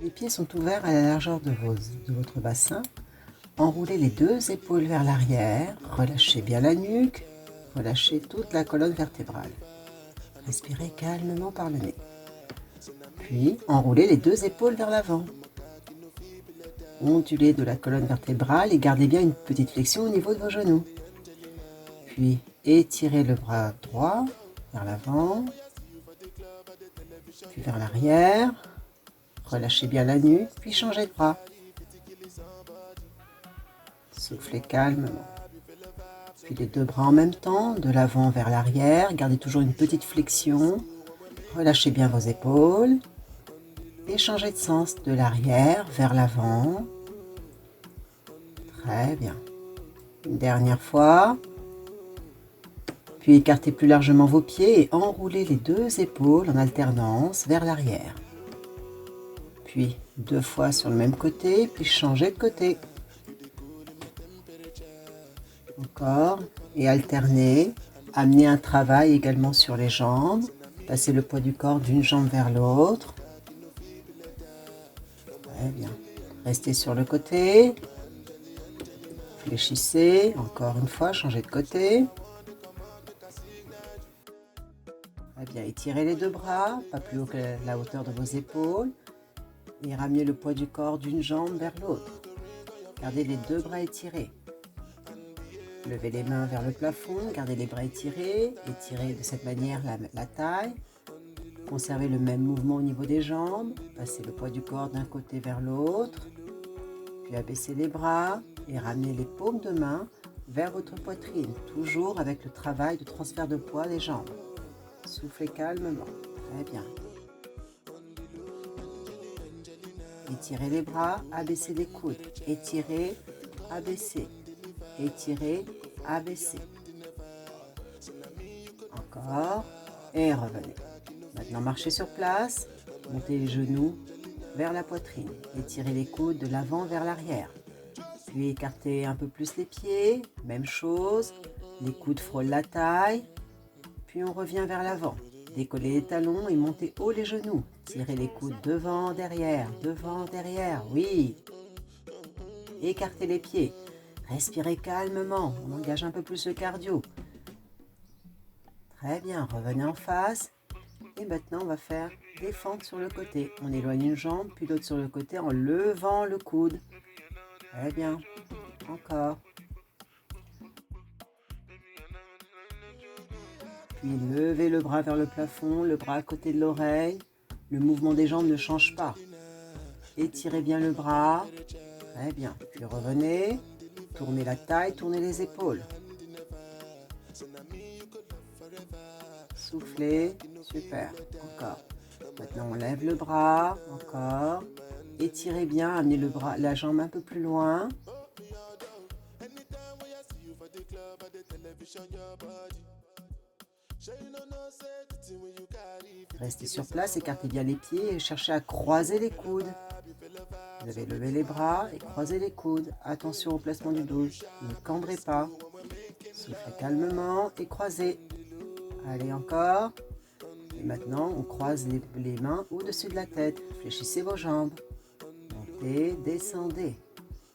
Les pieds sont ouverts à la largeur de votre bassin. Enroulez les deux épaules vers l'arrière, relâchez bien la nuque, relâchez toute la colonne vertébrale. Respirez calmement par le nez. Puis, enroulez les deux épaules vers l'avant. Ondulez de la colonne vertébrale et gardez bien une petite flexion au niveau de vos genoux. Puis, étirez le bras droit vers l'avant, puis vers l'arrière. Relâchez bien la nuque, puis changez de bras. Soufflez calmement. Puis les deux bras en même temps, de l'avant vers l'arrière. Gardez toujours une petite flexion. Relâchez bien vos épaules. Et changez de sens, de l'arrière vers l'avant. Très bien. Une dernière fois. Puis écartez plus largement vos pieds et enroulez les deux épaules en alternance vers l'arrière. Puis 2 fois sur le même côté, puis changez de côté. Encore, et alternez. Amenez un travail également sur les jambes. Passez le poids du corps d'une jambe vers l'autre. Très bien. Restez sur le côté. Fléchissez. Encore une fois, changez de côté. Très bien. Étirez les deux bras, pas plus haut que la hauteur de vos épaules. Et ramenez le poids du corps d'une jambe vers l'autre. Gardez les deux bras étirés. Levez les mains vers le plafond, gardez les bras étirés, étirez de cette manière la taille. Conservez le même mouvement au niveau des jambes, passez le poids du corps d'un côté vers l'autre, puis abaissez les bras et ramenez les paumes de main vers votre poitrine, toujours avec le travail de transfert de poids des jambes. Soufflez calmement, très bien. Étirez les bras, abaissez les coudes, étirez, abaissez. Étirez, abaissez. Encore. Et revenez. Maintenant, marchez sur place. Montez les genoux vers la poitrine. Étirez les coudes de l'avant vers l'arrière. Puis écartez un peu plus les pieds. Même chose. Les coudes frôlent la taille. Puis on revient vers l'avant. Décollez les talons et montez haut les genoux. Tirez les coudes devant, derrière. Oui. Écartez les pieds. Respirez calmement, on engage un peu plus le cardio. Très bien, revenez en face. Et maintenant, on va faire des fentes sur le côté. On éloigne une jambe, puis l'autre sur le côté en levant le coude. Très bien, encore. Puis levez le bras vers le plafond, le bras à côté de l'oreille. Le mouvement des jambes ne change pas. Étirez bien le bras. Très bien, puis revenez. Tournez la taille, tournez les épaules. Soufflez, super, encore. Maintenant on lève le bras, encore. Étirez bien, amenez la jambe un peu plus loin. Restez sur place, écartez bien les pieds et cherchez à croiser les coudes. Vous avez levé les bras et croisez les coudes. Attention au placement du dos, ne cambrez pas. Soufflez calmement et croisez. Allez encore. Et maintenant, on croise les mains au-dessus de la tête. Fléchissez vos jambes. Montez, descendez.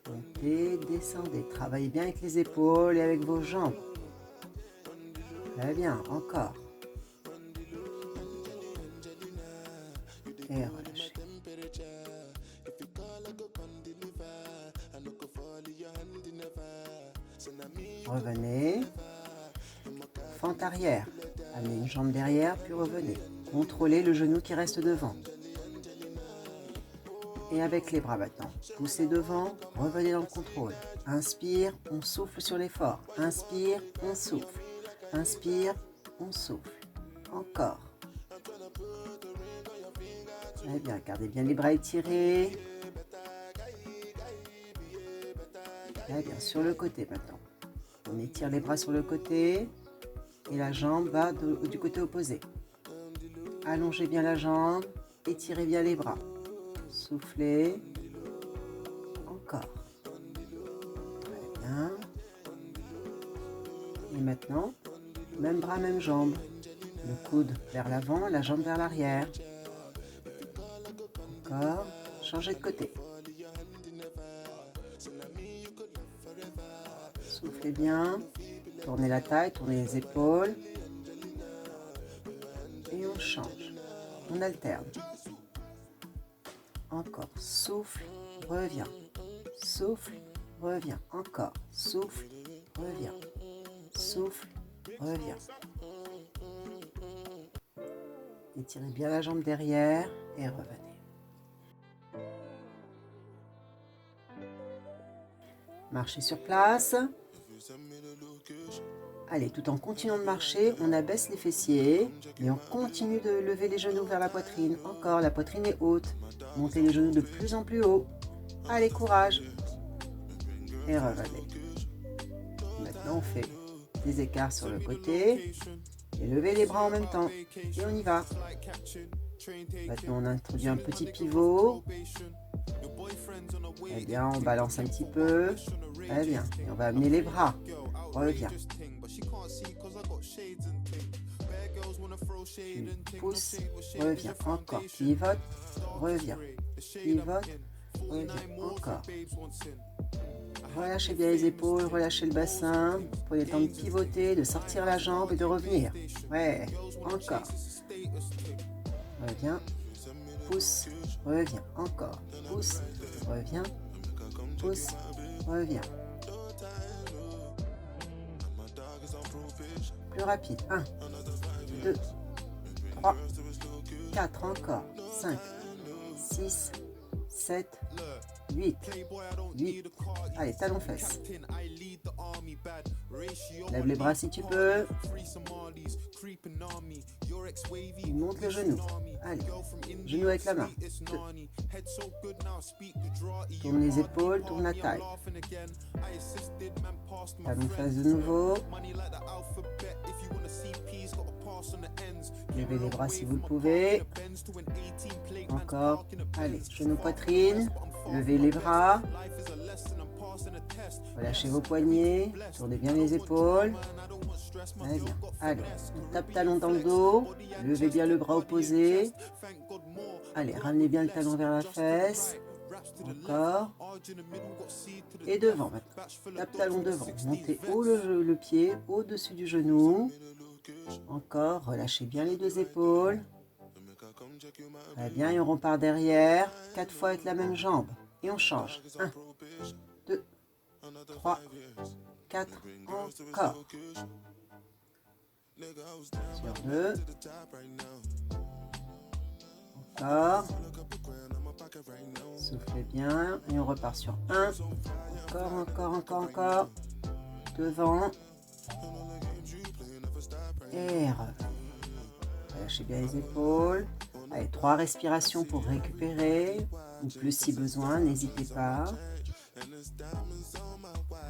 Montez, descendez. Travaillez bien avec les épaules et avec vos jambes. Très bien, encore. Et relâchez. Revenez. Fente arrière. Amenez une jambe derrière, puis revenez. Contrôlez le genou qui reste devant. Et avec les bras maintenant. Poussez devant, revenez dans le contrôle. Inspire, on souffle sur l'effort. Inspire, on souffle. Inspire, on souffle. Encore. Très bien, gardez bien les bras étirés. Très bien, sur le côté maintenant. On étire les bras sur le côté et la jambe va du côté opposé. Allongez bien la jambe, étirez bien les bras. Soufflez. Encore. Bien. Et maintenant, même bras, même jambe. Le coude vers l'avant, la jambe vers l'arrière. Encore. Changez de côté. Soufflez bien. Tournez la taille, tournez les épaules. Et on change. On alterne. Encore. Souffle, reviens. Souffle, reviens. Encore. Souffle, reviens. Souffle, reviens. Étirez bien la jambe derrière et revenez. Marchez sur place. Allez, tout en continuant de marcher, on abaisse les fessiers et on continue de lever les genoux vers la poitrine. Encore, la poitrine est haute. Montez les genoux de plus en plus haut. Allez, courage. Et revenez. Maintenant, on fait des écarts sur le côté et levez les bras en même temps. Et on y va. Maintenant, on introduit un petit pivot. Très bien, on balance un petit peu. Très bien. Et on va amener les bras. Reviens. Tu pousses, reviens. Encore. Pivote, reviens. Pivote, reviens. Encore. Relâchez bien les épaules, relâchez le bassin. Prenez le temps de pivoter, de sortir la jambe et de revenir. Ouais, encore. Reviens. Pousse, reviens. Encore. Pousse, reviens. Pousse, reviens. Plus rapide. 1, 2, 3, 4, encore. 5, 6, 7, 8. Allez, talons fesses. Lève les bras si tu peux. Monte le genou. Allez, genou avec la main. 2. Tourne les épaules, tourne la taille. Talons fesses de nouveau. Levez les bras si vous le pouvez. Encore. Allez, genou poitrine. Levez les bras. Relâchez vos poignets. Tournez bien les épaules. Très bien. Allez, on tape talon dans le dos. Levez bien le bras opposé. Allez, ramenez bien le talon vers la fesse. Encore. Et devant maintenant. Tape talon devant. Montez haut le pied au-dessus du genou. Encore. Relâchez bien les deux épaules. Très bien. Et on repart derrière. 4 fois avec la même jambe. Et on change. 1, 2, 3, 4. Encore. Sur 2. Encore. Soufflez bien. Et on repart sur 1. Encore, encore, encore, encore. Devant. Et revenez. Relâchez bien les épaules. Allez, 3 respirations pour récupérer. Ou plus si besoin, n'hésitez pas.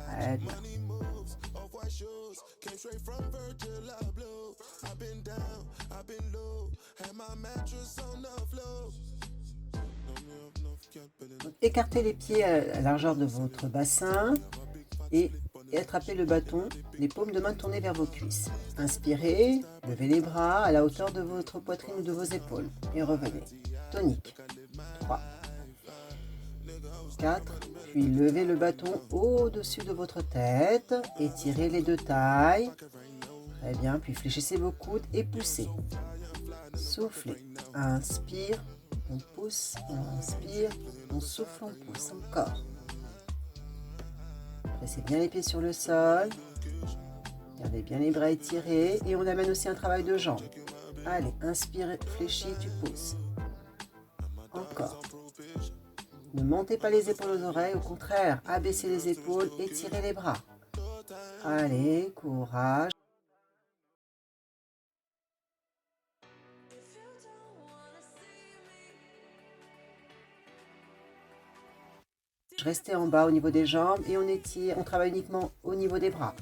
Très bien. Donc, écartez les pieds à la largeur de votre bassin et attrapez le bâton, les paumes de main tournées vers vos cuisses. Inspirez, levez les bras à la hauteur de votre poitrine ou de vos épaules et revenez. Tonique. 3, 4, puis levez le bâton au-dessus de votre tête, étirez les deux tailles. Très bien, puis fléchissez vos coudes et poussez. Soufflez. Inspire, on pousse, on inspire, on souffle, on pousse. Encore. Pressez bien les pieds sur le sol. Gardez bien les bras étirés et on amène aussi un travail de jambes. Allez, inspire, fléchis, tu pousses. Encore. Ne montez pas les épaules aux oreilles, au contraire, abaissez les épaules, étirez les bras. Allez, courage. Restez en bas au niveau des jambes et on étire, on travaille uniquement au niveau des bras.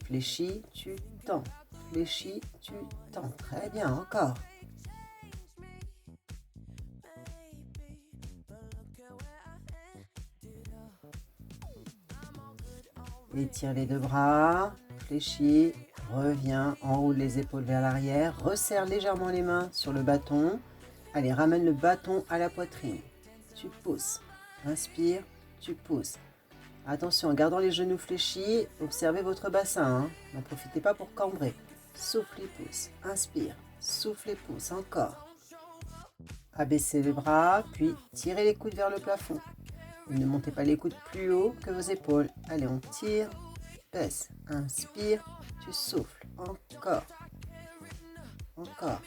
Fléchis, tu tends. Fléchis, tu tends. Très bien, encore. Étire les deux bras, fléchis, reviens, enroule les épaules vers l'arrière, resserre légèrement les mains sur le bâton. Allez, ramène le bâton à la poitrine. Tu pousses, inspire, tu pousses. Attention, en gardant les genoux fléchis, observez votre bassin. Hein. N'en profitez pas pour cambrer. Souffle et pousse, inspire, souffle et pousse, encore. Abaissez les bras, puis tirez les coudes vers le plafond. Ne montez pas les coudes plus haut que vos épaules. Allez, on tire, baisse, inspire, tu souffles. Encore. Encore.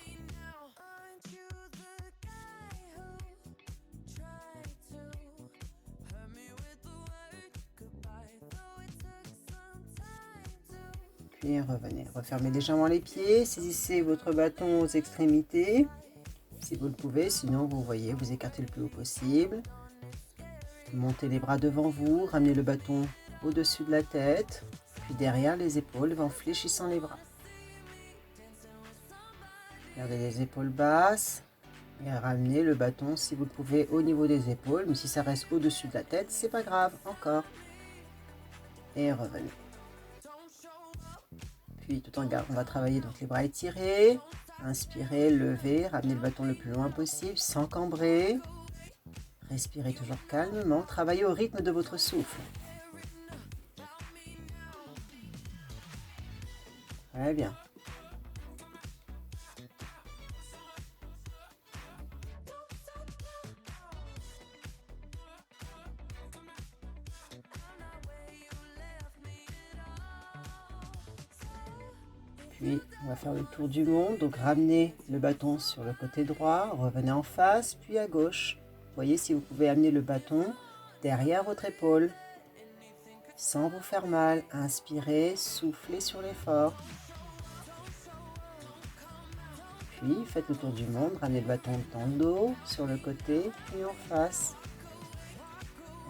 Puis revenez. Refermez légèrement les pieds. Saisissez votre bâton aux extrémités. Si vous le pouvez, sinon vous voyez, vous écartez le plus haut possible. Montez les bras devant vous, ramenez le bâton au-dessus de la tête, puis derrière les épaules en fléchissant les bras. Gardez les épaules basses et ramenez le bâton si vous le pouvez au niveau des épaules, mais si ça reste au-dessus de la tête, c'est pas grave, encore. Et revenez. Puis tout en gardant, on va travailler donc les bras étirés, inspirez, levez, ramenez le bâton le plus loin possible sans cambrer. Respirez toujours calmement, travaillez au rythme de votre souffle. Très bien. Puis on va faire le tour du monde, donc ramenez le bâton sur le côté droit, revenez en face, puis à gauche. Voyez si vous pouvez amener le bâton derrière votre épaule, sans vous faire mal. Inspirez, soufflez sur l'effort. Puis faites le tour du monde, ramenez le bâton dans le dos, sur le côté, puis en face.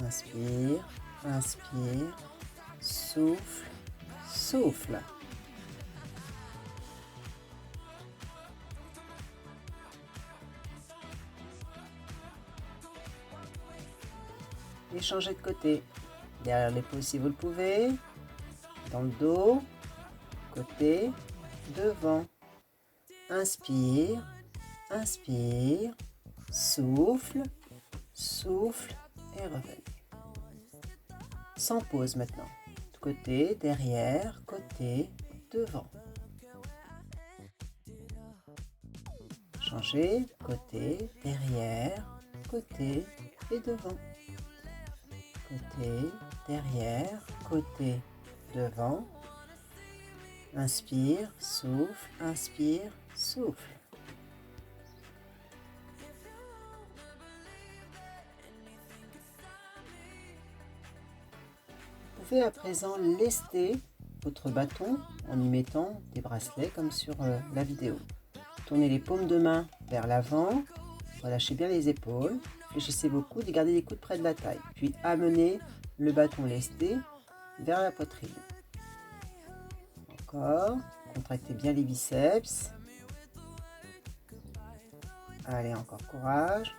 Inspire, inspire, souffle, souffle. Et changez de côté. Derrière l'épaule si vous le pouvez. Dans le dos. Côté. Devant. Inspire. Inspire. Souffle. Souffle. Et revenez. Sans pause maintenant. Côté, derrière, côté, devant. Changez. Côté, derrière, côté et devant. Côté, derrière, côté, devant. Inspire, souffle, inspire, souffle. Vous pouvez à présent lester votre bâton en y mettant des bracelets comme sur la vidéo. Tournez les paumes de main vers l'avant, relâchez bien les épaules. Fléchissez vos coudes et gardez les coudes près de la taille. Puis amenez le bâton lesté vers la poitrine. Encore. Contractez bien les biceps. Allez, encore courage.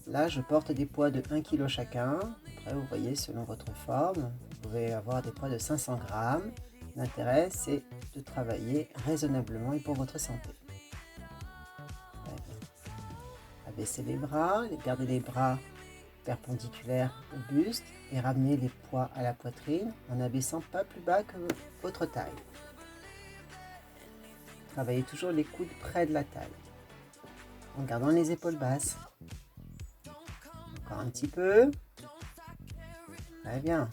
Là, je porte des poids de 1 kg chacun. Après, vous voyez, selon votre forme, vous pouvez avoir des poids de 500 grammes. L'intérêt, c'est de travailler raisonnablement et pour votre santé. Abaissez les bras, gardez les bras perpendiculaires au buste et ramenez les poids à la poitrine en abaissant pas plus bas que votre taille. Travaillez toujours les coudes près de la taille en gardant les épaules basses. Encore un petit peu. Très bien.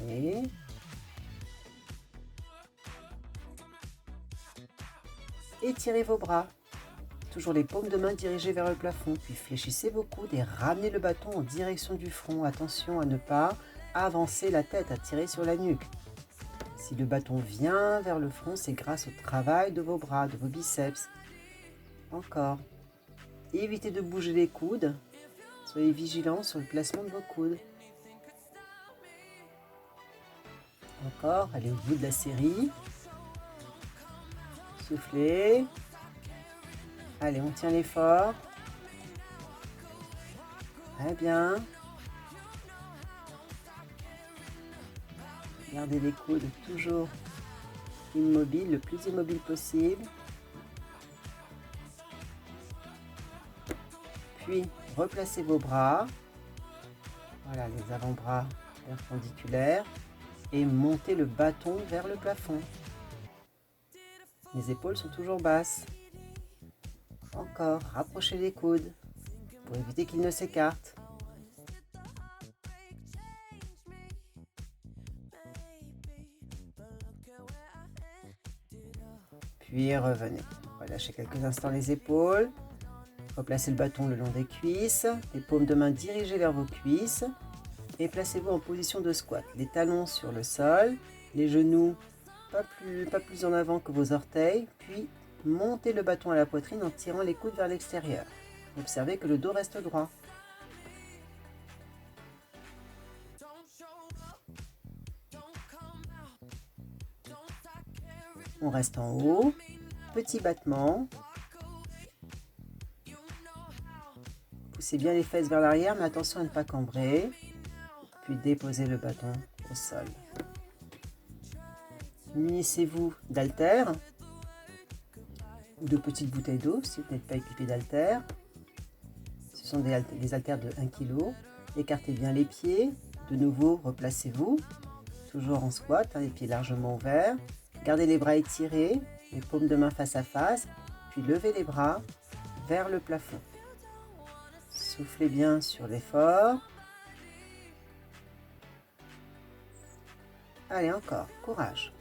Allez. Étirez vos bras. Toujours les paumes de main dirigées vers le plafond. Puis fléchissez vos coudes et ramenez le bâton en direction du front. Attention à ne pas avancer la tête, à tirer sur la nuque. Si le bâton vient vers le front, c'est grâce au travail de vos bras, de vos biceps. Encore. Évitez de bouger les coudes. Soyez vigilants sur le placement de vos coudes. Encore, allez au bout de la série. Soufflez. Allez, on tient l'effort. Très bien. Gardez les coudes toujours immobiles, le plus immobile possible. Puis, replacez vos bras. Voilà, les avant-bras perpendiculaires. Et montez le bâton vers le plafond. Les épaules sont toujours basses. Encore, rapprochez les coudes pour éviter qu'ils ne s'écartent. Puis revenez. Relâchez quelques instants les épaules. Replacez le bâton le long des cuisses. Les paumes de main dirigées vers vos cuisses. Et placez-vous en position de squat. Les talons sur le sol. Les genoux pas plus en avant que vos orteils. Puis montez le bâton à la poitrine en tirant les coudes vers l'extérieur. Observez que le dos reste droit. On reste en haut. Petit battement. Poussez bien les fesses vers l'arrière, mais attention à ne pas cambrer. Puis déposez le bâton au sol. Munissez-vous d'haltères ou de petites bouteilles d'eau si vous n'êtes pas équipé d'haltères. Ce sont des haltères de 1 kg. Écartez bien les pieds. De nouveau, replacez-vous. Toujours en squat, les pieds largement ouverts. Gardez les bras étirés, les paumes de main face à face. Puis levez les bras vers le plafond. Soufflez bien sur l'effort. Allez, encore, courage.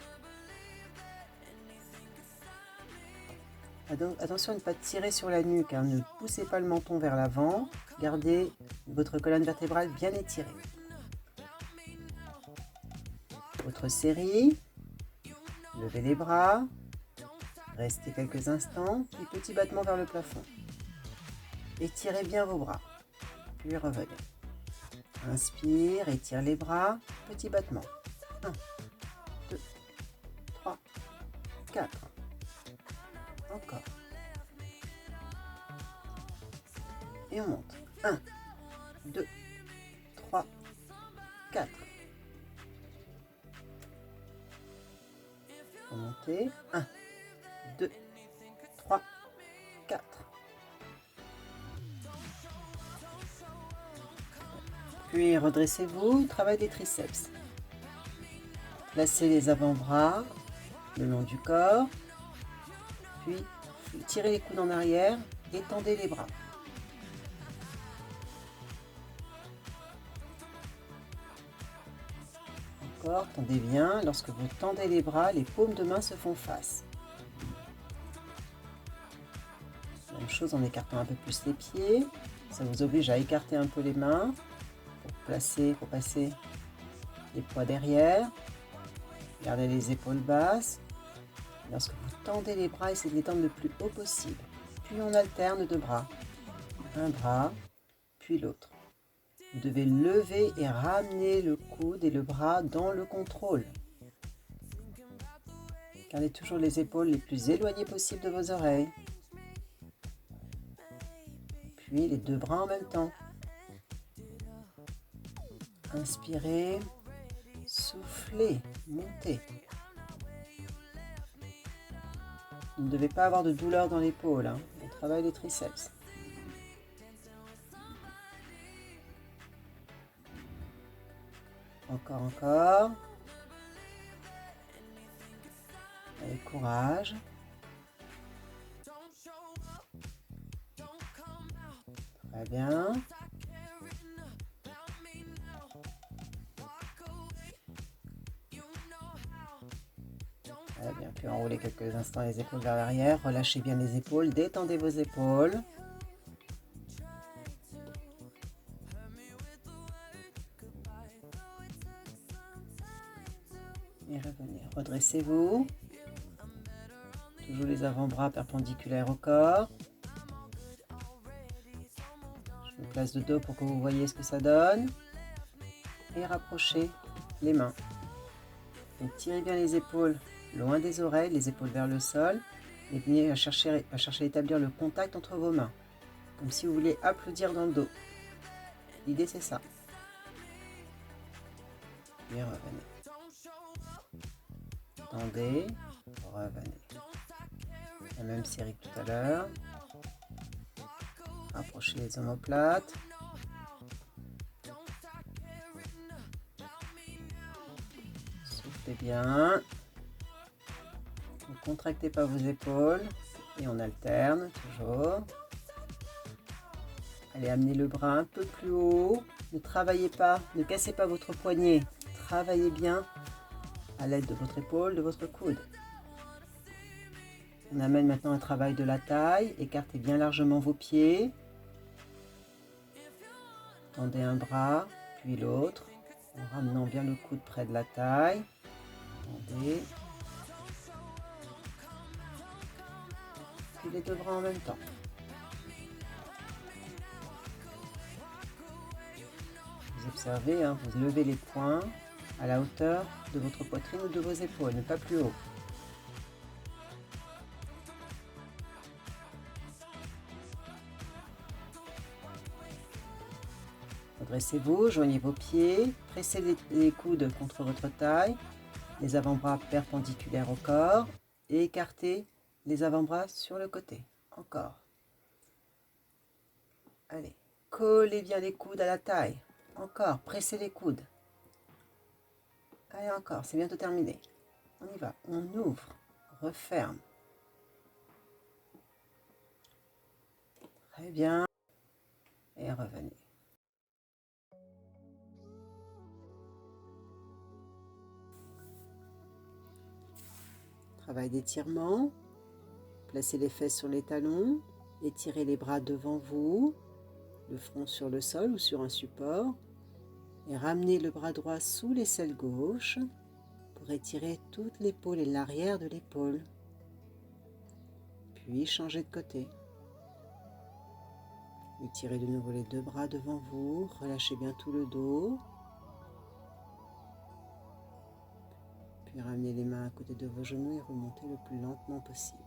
Attention à ne pas tirer sur la nuque, hein. Ne poussez pas le menton vers l'avant. Gardez votre colonne vertébrale bien étirée. Autre série. Levez les bras. Restez quelques instants, puis petit battement vers le plafond. Étirez bien vos bras, puis revenez. Inspire, étire les bras, petit battement. 1, 2, 3, 4. Encore. Et on monte. 1, 2, 3, 4. Remontez. 1, 2, 3, 4. Puis redressez-vous, travail des triceps. Placez les avant-bras le long du corps. Puis tirez les coudes en arrière et tendez les bras. Encore, tendez bien. Lorsque vous tendez les bras, les paumes de main se font face. Même chose en écartant un peu plus les pieds. Ça vous oblige à écarter un peu les mains pour passer les poids derrière. Gardez les épaules basses. Lorsque vous tendez les bras, essayez de les tendre le plus haut possible. Puis on alterne deux bras. Un bras, puis l'autre. Vous devez lever et ramener le coude et le bras dans le contrôle. Gardez toujours les épaules les plus éloignées possible de vos oreilles. Puis les deux bras en même temps. Inspirez, soufflez, montez. Vous ne devez pas avoir de douleur dans l'épaule, hein. On travaille les triceps. Encore, encore. Allez, courage. Très bien. Très bien, puis enroulez quelques instants les épaules vers l'arrière. Relâchez bien les épaules, détendez vos épaules. Et revenez, redressez-vous. Toujours les avant-bras perpendiculaires au corps. Je me place de dos pour que vous voyez ce que ça donne. Et rapprochez les mains. Donc tirez bien les épaules loin des oreilles, les épaules vers le sol. et venez chercher à établir le contact entre vos mains, comme si vous voulez applaudir dans le dos. L'idée c'est ça. Et revenez. Tendez, revenez. La même série que tout à l'heure. Rapprochez les omoplates. Soufflez bien. Ne contractez pas vos épaules. Et on alterne toujours. Allez, amenez le bras un peu plus haut. Ne travaillez pas, ne cassez pas votre poignet. Travaillez bien à l'aide de votre épaule, de votre coude. On amène maintenant un travail de la taille. Écartez bien largement vos pieds. Tendez un bras, puis l'autre, en ramenant bien le coude près de la taille. Tendez. Puis les deux bras en même temps. Vous observez, hein, vous levez les poings à la hauteur de votre poitrine ou de vos épaules, mais pas plus haut. Redressez-vous, joignez vos pieds, pressez les coudes contre votre taille, les avant-bras perpendiculaires au corps et écartez les avant-bras sur le côté. Encore. Allez, collez bien les coudes à la taille. Encore, pressez les coudes. Allez, encore, c'est bientôt terminé. On y va, on ouvre, referme. Très bien. Et revenez. Travail d'étirement. Placez les fesses sur les talons. Étirez les bras devant vous, le front sur le sol ou sur un support. Et ramenez le bras droit sous l'aisselle gauche pour étirer toute l'épaule et l'arrière de l'épaule. Puis changez de côté. Étirez de nouveau les deux bras devant vous, relâchez bien tout le dos. Puis ramenez les mains à côté de vos genoux et remontez le plus lentement possible.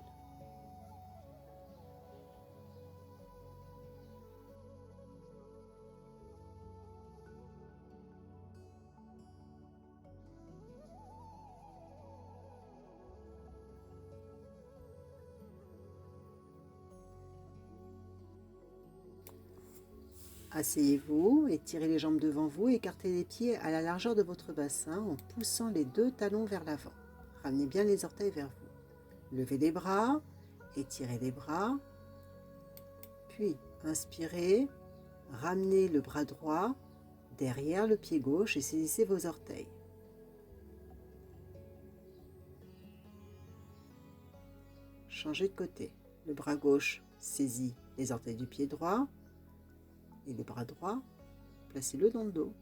Asseyez-vous, étirez les jambes devant vous, écartez les pieds à la largeur de votre bassin en poussant les deux talons vers l'avant. Ramenez bien les orteils vers vous. Levez les bras, étirez les bras, puis inspirez, ramenez le bras droit derrière le pied gauche et saisissez vos orteils. Changez de côté. Le bras gauche saisit les orteils du pied droit et le bras droit, placez-le dans le dos.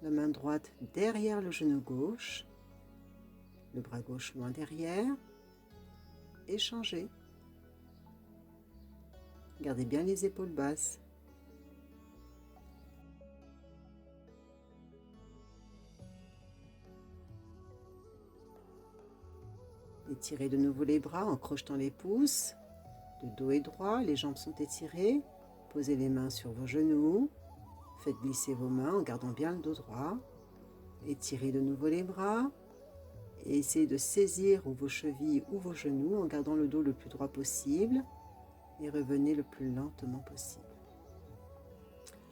La main droite derrière le genou gauche, le bras gauche loin derrière, et changez. Gardez bien les épaules basses. Étirez de nouveau les bras en crochetant les pouces. Le dos est droit, les jambes sont étirées. Posez les mains sur vos genoux. Faites glisser vos mains en gardant bien le dos droit. Étirez de nouveau les bras. Et essayez de saisir vos chevilles ou vos genoux en gardant le dos le plus droit possible. Et revenez le plus lentement possible.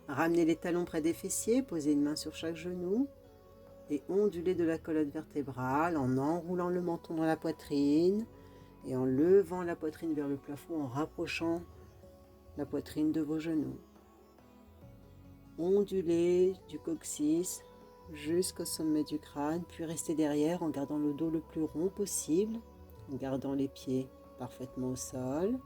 Ramenez les talons près des fessiers, posez une main sur chaque genou. Et ondulez de la colonne vertébrale en enroulant le menton dans la poitrine et en levant la poitrine vers le plafond en rapprochant la poitrine de vos genoux. Ondulez du coccyx jusqu'au sommet du crâne, puis restez derrière en gardant le dos le plus rond possible, en gardant les pieds parfaitement au sol.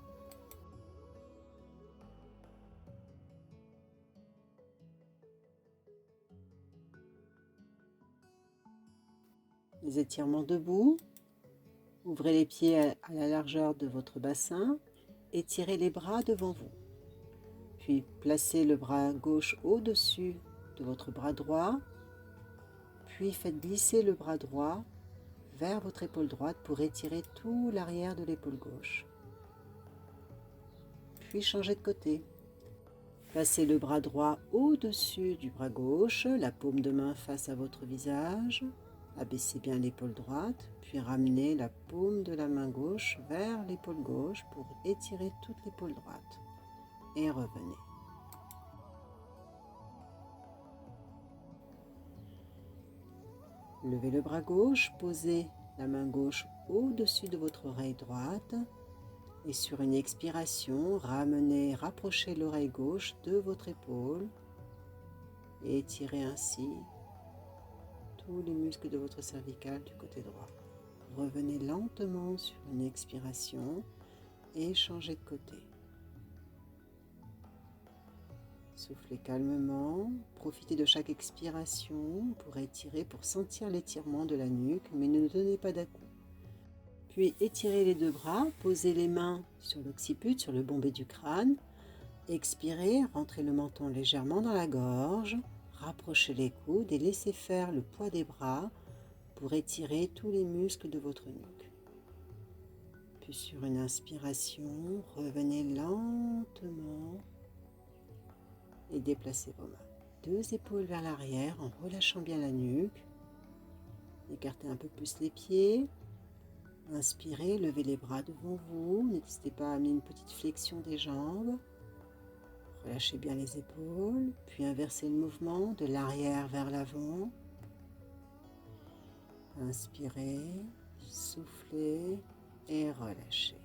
Les étirements debout. Ouvrez les pieds à la largeur de votre bassin. Étirez les bras devant vous. Puis placez le bras gauche au-dessus de votre bras droit. Puis faites glisser le bras droit vers votre épaule droite pour étirer tout l'arrière de l'épaule gauche. Puis changez de côté. Passez le bras droit au-dessus du bras gauche, la paume de main face à votre visage. Abaissez bien l'épaule droite, puis ramenez la paume de la main gauche vers l'épaule gauche pour étirer toute l'épaule droite. Et revenez. Levez le bras gauche, posez la main gauche au-dessus de votre oreille droite. Et sur une expiration, rapprochez l'oreille gauche de votre épaule et étirez ainsi tous les muscles de votre cervicale du côté droit. Revenez lentement sur une expiration et changez de côté. Soufflez calmement, profitez de chaque expiration pour étirer, pour sentir l'étirement de la nuque, mais ne donnez pas d'à-coups. Puis étirez les deux bras, posez les mains sur l'occiput, sur le bombé du crâne. Expirez, rentrez le menton légèrement dans la gorge, rapprochez les coudes et laissez faire le poids des bras pour étirer tous les muscles de votre nuque. Puis sur une inspiration, revenez lentement et déplacez vos mains. Deux épaules vers l'arrière en relâchant bien la nuque. Écartez un peu plus les pieds. Inspirez, levez les bras devant vous. N'hésitez pas à amener une petite flexion des jambes. Relâchez bien les épaules, puis inversez le mouvement de l'arrière vers l'avant. Inspirez, soufflez et relâchez.